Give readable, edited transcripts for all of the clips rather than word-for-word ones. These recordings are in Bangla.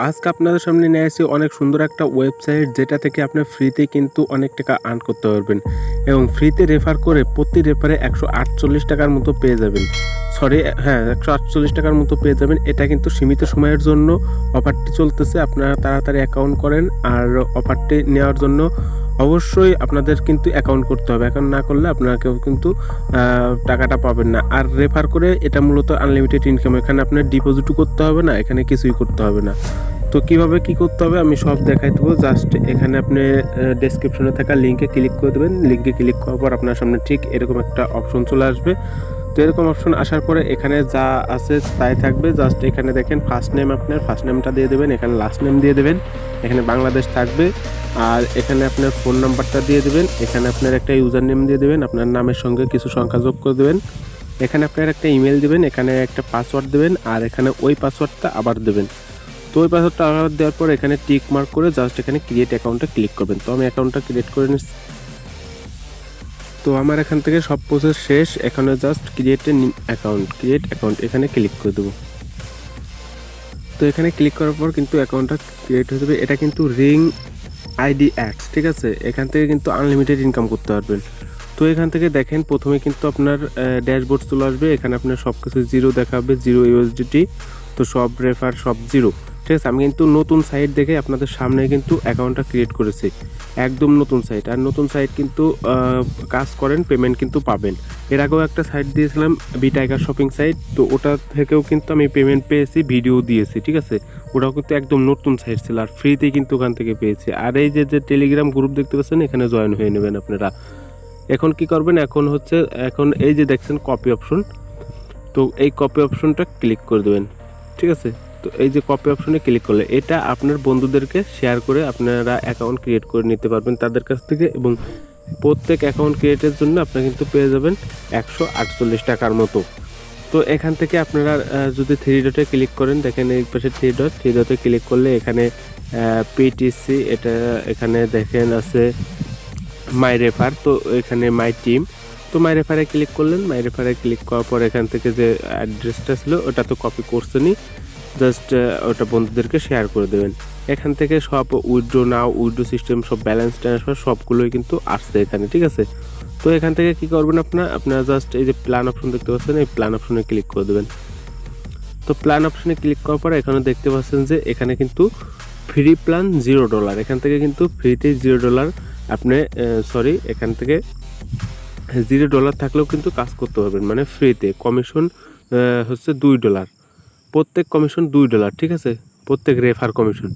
আজকে আপনাদের সামনে নিয়ে আসি অনেক সুন্দর একটা ওয়েবসাইট, যেটা থেকে আপনি ফ্রিতে কিন্তু অনেক টাকা আর্ন করতে পারবেন এবং ফ্রিতে রেফার করে প্রতি রেফারে 148 টাকার মতো পেয়ে যাবেন। হ্যাঁ, 148 টাকার মতো পেয়ে যাবেন। এটা কিন্তু সীমিত সময়ের জন্য অফারটি চলতেছে। আপনারা তাড়াতাড়ি অ্যাকাউন্ট করেন, আর অফারটি নেওয়ার জন্য অবশ্যই আপনাদের কিন্তু অ্যাকাউন্ট করতে হবে। অ্যাকাউন্ট না করলে আপনারা কেউ কিন্তু টাকাটা পাবেন না। আর রেফার করে এটা মূলত আনলিমিটেড ইনকাম। এখানে আপনার ডিপোজিটও করতে হবে না, এখানে কিছুই করতে হবে না। তো কিভাবে কি করতে হবে আমি সব দেখাই দেবো। জাস্ট এখানে আপনি ডেসক্রিপশনে থাকা লিঙ্কে ক্লিক করে দেবেন। লিঙ্কে ক্লিক করার পর আপনার সামনে ঠিক এরকম একটা অপশন চলে আসবে। তো এরকম অপশন আসার পরে এখানে যা আছে তাই থাকবে। জাস্ট এখানে দেখেন ফার্স্ট নেম, আপনার ফার্স্ট নেমটা দিয়ে দেবেন, এখানে লাস্ট নেম দিয়ে দেবেন, এখানে বাংলাদেশ থাকবে, আর এখানে আপনার ফোন নাম্বারটা দিয়ে দেবেন, এখানে আপনার একটা ইউজার নেম দিয়ে দেবেন, আপনার নামের সঙ্গে কিছু সংখ্যা যোগ করে দেবেন, এখানে আপনার একটা ইমেল দেবেন, এখানে একটা পাসওয়ার্ড দেবেন, আর এখানে ওই পাসওয়ার্ডটা আবার দেবেন। তো ওই পাসওয়ার্ডটা আবার দেওয়ার পর এখানে টিক মার্ক করে জাস্ট এখানে ক্রিয়েট অ্যাকাউন্টটা ক্লিক করবেন। তো আমি অ্যাকাউন্টটা ক্রিয়েট করে নিচ্ছি। তো আমার এখান থেকে সব প্রসেস শেষ। এখানে জাস্ট ক্রিয়েট অ্যাকাউন্ট এখানে ক্লিক করে দেবো। তো এখানে ক্লিক করার পর কিন্তু অ্যাকাউন্টটা ক্রিয়েট হয়ে যাবে। এটা কিন্তু রিং আইডি অ্যাডস, ঠিক আছে। এখান থেকে কিন্তু আনলিমিটেড ইনকাম করতে পারবেন। তো এখান থেকে দেখেন প্রথমে কিন্তু আপনার ড্যাশবোর্ড চলে আসবে। এখানে আপনার সব কিছু জিরো দেখাবে, 0 ইউএসডিটি। তো সব রেফার সব জিরো, ঠিক আছে। আমি কিন্তু নতুন সাইট দেখে আপনাদের সামনে কিন্তু অ্যাকাউন্টটা ক্রিয়েট করেছি, একদম নতুন সাইট। আর নতুন সাইট কিন্তু কাজ করেন, পেমেন্ট কিন্তু পাবেন। এর আগেও একটা সাইট দিয়েছিলাম, টাইগার শপিং সাইট। তো ওটা থেকেও কিন্তু আমি পেমেন্ট পেয়েছি, ভিডিও দিয়েছি, ঠিক আছে। ওটাও কিন্তু একদম নতুন সাইট ছিল, আর ফ্রিতেই কিন্তু ওখান থেকে পেয়েছি। আর এই যে টেলিগ্রাম গ্রুপ দেখতে পাচ্ছেন, এখানে জয়েন হয়ে নেবেন আপনারা। এখন কি করবেন, এখন এই যে দেখছেন কপি অপশন, তো এই কপি অপশনটা ক্লিক করে দেবেন, ঠিক আছে। তো এই যে কপি অপশনে ক্লিক করলে এটা আপনার বন্ধুদেরকে শেয়ার করে আপনারা অ্যাকাউন্ট ক্রিয়েট করে নিতে পারবেন তাদের কাছ থেকে, এবং প্রত্যেক অ্যাকাউন্ট ক্রিয়েটের জন্য আপনারা কিন্তু পেয়ে যাবেন 148 টাকার মতো। তো এখান থেকে আপনারা যদি থ্রি ডটে ক্লিক করেন, দেখেন এই পাশে থ্রি ডটে ক্লিক করলে এখানে পিটিসি, এটা এখানে দেখেন আছে মাই রেফার। তো এখানে মাই টিম, তো মাই রেফারে ক্লিক করলেন। মাই রেফারে ক্লিক করার পর এখান থেকে যে অ্যাড্রেসটা ছিল ওটা তো কপি করছেনই, জাস্ট ওটা বন্ধুদেরকে শেয়ার করে দেবেন। এখান থেকে সব উইথড্র সিস্টেম, সব ব্যালেন্স ট্রান্সফার সবগুলোই কিন্তু আসছে এখানে, ঠিক আছে। তো এখান থেকে কি করবেন, আপনারা জাস্ট এই যে প্ল্যান অপশন দেখতে পাচ্ছেন, এই প্ল্যান অপশনে ক্লিক করে দেবেন। তো প্ল্যান অপশনে ক্লিক করার পর এখানে দেখতে পাচ্ছেন যে এখানে কিন্তু ফ্রি প্ল্যান $0। এখান থেকে কিন্তু ফ্রিতে $0 আপনি এখান থেকে $0 থাকলেও কিন্তু কাজ করতে পারবেন, মানে ফ্রিতে। কমিশন হচ্ছে $2, প্রত্যেক কমিশন $2, ঠিক আছে, প্রত্যেক রেফার কমিশন।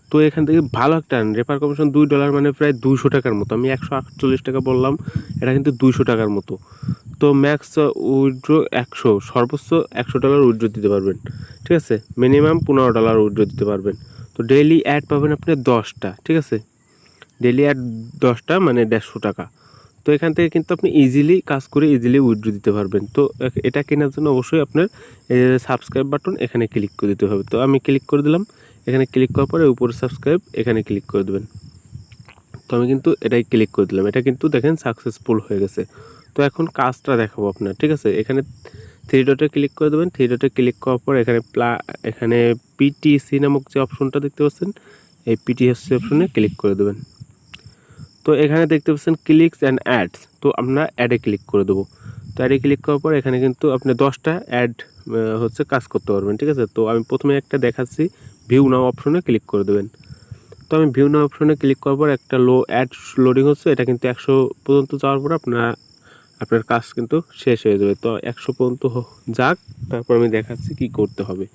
তো এখান থেকে ভালো একটা রেফার কমিশন $2 মানে প্রায় 200 টাকার মতো। আমি 148 টাকা বললাম, এটা কিন্তু 200 টাকার মতো। তো ম্যাক্স উইথড্র 100, সর্বোচ্চ $100 উইথড্র দিতে পারবেন, ঠিক আছে। মিনিমাম $15 উইথড্র দিতে পারবেন। তো ডেইলি অ্যাড পাবেন আপনি 10টা, ঠিক আছে। ডেইলি অ্যাড 10টা মানে 150 টাকা। তো এখান থেকে কিন্তু আপনি ইজিলি কাজ করে ইজিলি উইথড্র দিতে পারবেন। তো এটা কেনার জন্য অবশ্যই আপনার সাবস্ক্রাইব বাটন এখানে ক্লিক করে দিতে হবে। তো আমি ক্লিক করে দিলাম। এখানে ক্লিক করার পরে উপরে সাবস্ক্রাইব এখানে ক্লিক করে দেবেন। তো আমি কিন্তু এটাই ক্লিক করে দিলাম। এটা কিন্তু দেখেন সাকসেসফুল হয়ে গেছে। তো এখন কাজটা দেখাবো আপনার, ঠিক আছে। এখানে থ্রি ডটে ক্লিক করে দেবেন। থ্রি ডটে ক্লিক করার পর এখানে পিটিসি নামক যে অপশনটা দেখতে পাচ্ছেন, এই পিটিসি অপশনে ক্লিক করে দেবেন। তো এখানে দেখতে পাচ্ছেন ক্লিকস অ্যান্ড অ্যাডস, তো আমরা অ্যাডে ক্লিক করে দেবো। তো অ্যাডে ক্লিক করার পর এখানে কিন্তু আপনি 10টা অ্যাড কাজ করতে পারবেন, ঠিক আছে। তো আমি প্রথমে একটা দেখাচ্ছি, ভিউ নাও অপশনে ক্লিক করে দেবেন। তো আমি ভিউ নাও অপশনে ক্লিক করার পর একটা অ্যাড লোডিং হচ্ছে। এটা কিন্তু 100 পর্যন্ত যাওয়ার পর আপনার কাজ কিন্তু শেষ হয়ে যাবে। তো 100 পর্যন্ত যাক, তারপর আমি দেখাচ্ছি কি করতে হবে।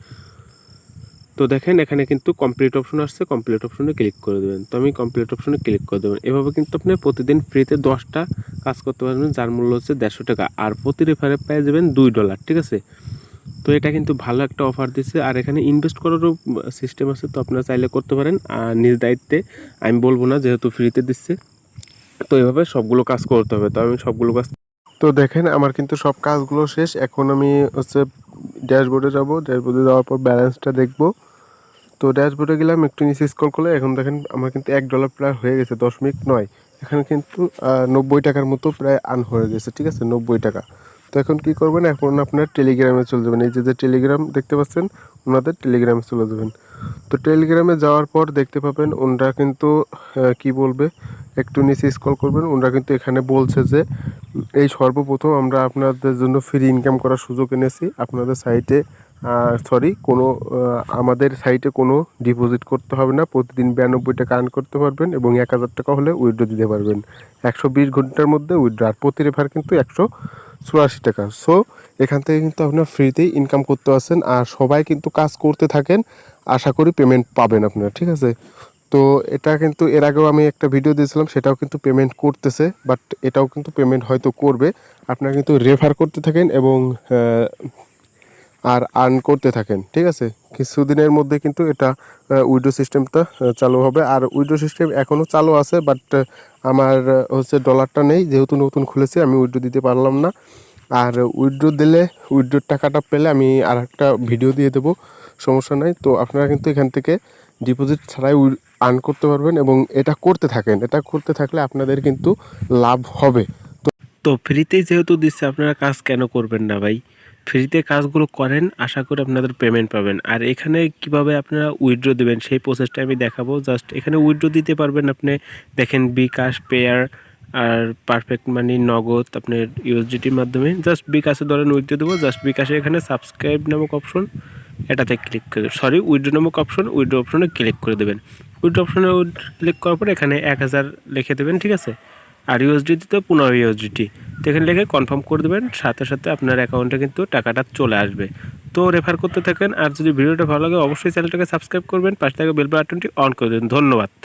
তো দেখেন এখানে কিন্তু কমপ্লিট অপশন আসছে, কমপ্লিট অপশনে ক্লিক করে দেবেন। তো আমি কমপ্লিট অপশনে ক্লিক করে দেবেন। এভাবে কিন্তু আপনি প্রতিদিন ফ্রিতে 10টা কাজ করতে পারবেন, যার মূল্য হচ্ছে 150 টাকা। আর প্রতি রেফারে পেয়ে যাবেন $2, ঠিক আছে। তো এটা কিন্তু ভালো একটা অফার দিচ্ছে। আর এখানে ইনভেস্ট করারও সিস্টেম আছে, তো আপনারা চাইলে করতে পারেন। আর নিজ দায়িত্বে আমি বলবো না, যেহেতু ফ্রিতে দিচ্ছে। তো এভাবে সবগুলো কাজ করতে হবে। তো আমি সবগুলো কাজ, তো দেখেন আমার কিন্তু সব কাজগুলো শেষ। এখন আমি ড্যাশবোর্ডে যাব। ড্যাশবোর্ডে যাওয়ার পর ব্যালেন্সটা দেখব। তো ড্যাশবোর্ডে গেলাম, একটু নিচে স্ক্রল করলে এখন দেখেন আমার কিন্তু $1 প্রায় হয়ে গেছে, 0.9। এখানে কিন্তু 90 টাকার মতো প্রায় আর্ন হয়ে গেছে, ঠিক আছে, 90 টাকা। তো এখন কি করবেন, এখন আপনার টেলিগ্রামে চলে যাবেন। এই যে টেলিগ্রাম দেখতে পাচ্ছেন, ওনাদের টেলিগ্রামে চলে যাবেন। তো টেলিগ্রামে যাওয়ার পর দেখতে পাবেন ওনারা কিন্তু কি বলবে, একটু নিচে স্ক্রল করবেন। ওনারা কিন্তু এখানে বলছে যে এই সর্বপ্রথম আমরা আপনাদের জন্য ফ্রি ইনকাম করার সুযোগ এনেছি। আপনাদের সাইটে আমাদের সাইটে কোনো ডিপোজিট করতে হবে না, প্রতিদিন 92 টাকা আর্ন করতে পারবেন এবং 1000 টাকা হলে উইথড্র দিতে পারবেন 120 ঘন্টার মধ্যে উইথড্র। আর প্রতি রেফার কিন্তু 184 টাকা। সো এখান থেকে কিন্তু আপনার ফ্রিতেই ইনকাম করতে পারছেন। আর সবাই কিন্তু কাজ করতে থাকেন, আশা করি পেমেন্ট পাবেন আপনারা, ঠিক আছে। তো এটা কিন্তু এর আগেও আমি একটা ভিডিও দিয়েছিলাম, সেটাও কিন্তু পেমেন্ট করতেছে, বাট এটাও কিন্তু পেমেন্ট হয়তো করবে। আপনারা কিন্তু রেফার করতে থাকেন এবং আর আর্ন করতে থাকেন, ঠিক আছে। কিছুদিনের মধ্যে কিন্তু এটা উইড্রো সিস্টেমটা চালু হবে। আর উইড্রো সিস্টেম এখনও চালু আছে, বাট আমার হচ্ছে ডলারটা নেই, যেহেতু নতুন খুলেছি আমি উইড্রো দিতে পারলাম না। আর উইথড্র দিলে, উইথড্রোর টাকাটা পেলে আমি আর একটা ভিডিও দিয়ে দেবো, সমস্যা নাই। তো আপনারা কিন্তু এখান থেকে ডিপোজিট ছাড়াই আর্ন করতে পারবেন এবং এটা করতে থাকেন। এটা করতে থাকলে আপনাদের কিন্তু লাভ হবে। তো ফ্রিতেই যেহেতু দিচ্ছে, আপনারা কাজ কেন করবেন না ভাই? ফ্রিতে কাজগুলো করেন, আশা করি আপনাদের পেমেন্ট পাবেন। আর এখানে কিভাবে আপনারা উইথড্র দেবেন সেই প্রসেসটা আমি দেখাবো। জাস্ট এখানে উইথড্র দিতে পারবেন আপনি, দেখেন বিকাশ, পেয়ার আর পারফেক্ট মানি, নগদ, আপনার ইউএসডিটির মাধ্যমে। জাস্ট বিকাশে ধরেন উইথড্র দেবো, জাস্ট বিকাশে এখানে সাবস্ক্রাইব নামক অপশন, এটাতে ক্লিক করে উইথড্র নামক অপশন, উইথড্র অপশনে ক্লিক করে দেবেন। উইথড্র অপশনে ক্লিক করার পর এখানে 1000 লিখে দেবেন, ঠিক আছে। আর ইউএসডিটি তো 15 ইউএসডিটি, তো এখানে লিখে কনফার্ম করে দেবেন। সাথে সাথে আপনার অ্যাকাউন্টে কিন্তু টাকাটা চলে আসবে। তো রেফার করতে থাকেন। আর যদি ভিডিওটা ভালো লাগে অবশ্যই চ্যানেলটাকে সাবস্ক্রাইব করবেন, পাশে থাকা বেল বাটনটি অন করে দেবেন। ধন্যবাদ।